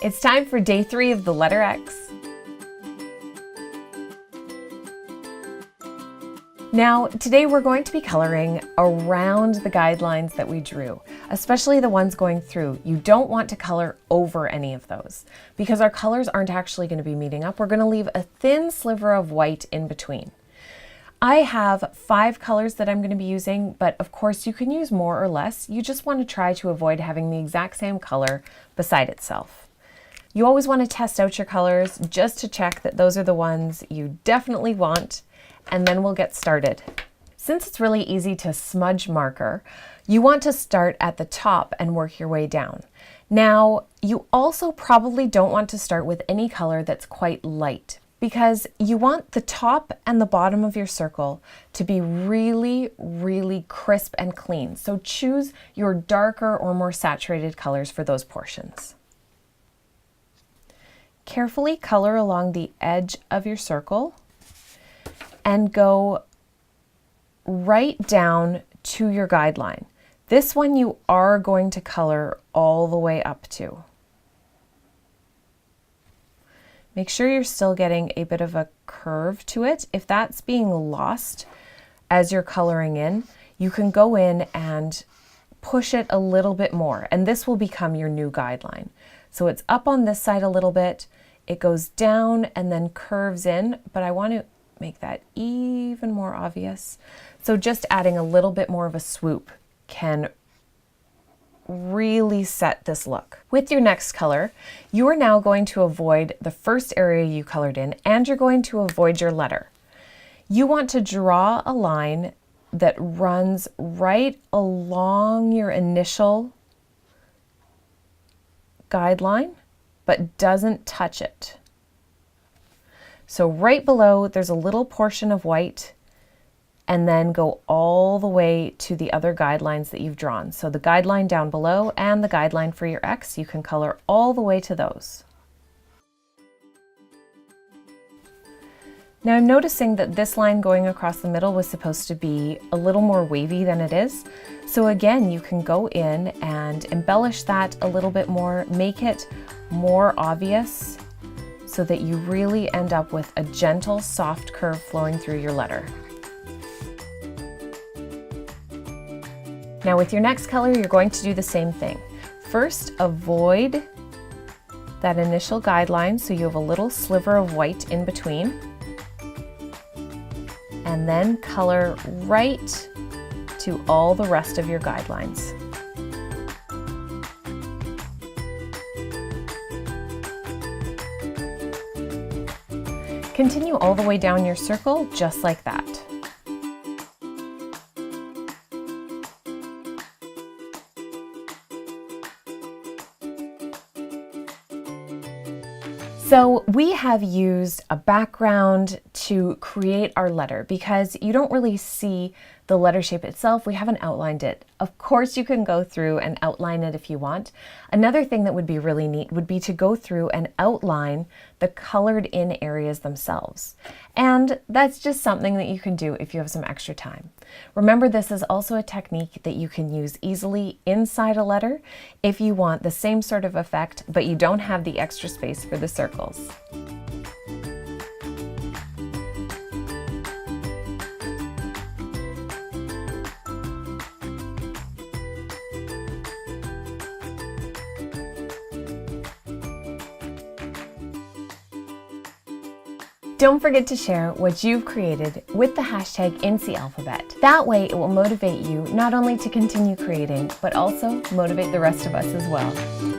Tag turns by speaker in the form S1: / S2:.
S1: It's time for day 3 of the letter X. Now, today we're going to be coloring around the guidelines that we drew, especially the ones going through. You don't want to color over any of those because our colors aren't actually going to be meeting up. We're going to leave a thin sliver of white in between. I have 5 colors that I'm going to be using, but of course you can use more or less. You just want to try to avoid having the exact same color beside itself. You always want to test out your colors just to check that those are the ones you definitely want, and then we'll get started. Since it's really easy to smudge marker, you want to start at the top and work your way down. Now, you also probably don't want to start with any color that's quite light, because you want the top and the bottom of your circle to be really, really crisp and clean. So choose your darker or more saturated colors for those portions. Carefully color along the edge of your circle and go right down to your guideline. This one you are going to color all the way up to. Make sure you're still getting a bit of a curve to it. If that's being lost as you're coloring in, you can go in and push it a little bit more, and this will become your new guideline. So it's up on this side a little bit, it goes down and then curves in, but I want to make that even more obvious. So just adding a little bit more of a swoop can really set this look. With your next color, you are now going to avoid the first area you colored in, and you're going to avoid your letter. You want to draw a line that runs right along your initial guideline, but doesn't touch it. So right below, there's a little portion of white, and then go all the way to the other guidelines that you've drawn. So the guideline down below and the guideline for your X, you can color all the way to those. Now I'm noticing that this line going across the middle was supposed to be a little more wavy than it is. So again, you can go in and embellish that a little bit more, make it more obvious so that you really end up with a gentle, soft curve flowing through your letter. Now with your next color, you're going to do the same thing. First, avoid that initial guideline so you have a little sliver of white in between. And then color right to all the rest of your guidelines. Continue all the way down your circle just like that. So we have used a background to create our letter because you don't really see the letter shape itself. We haven't outlined it. Of course, you can go through and outline it if you want. Another thing that would be really neat would be to go through and outline the colored in areas themselves. And that's just something that you can do if you have some extra time. Remember, this is also a technique that you can use easily inside a letter if you want the same sort of effect, but you don't have the extra space for the circles. Don't forget to share what you've created with the hashtag incyalphabet. That way it will motivate you not only to continue creating, but also motivate the rest of us as well.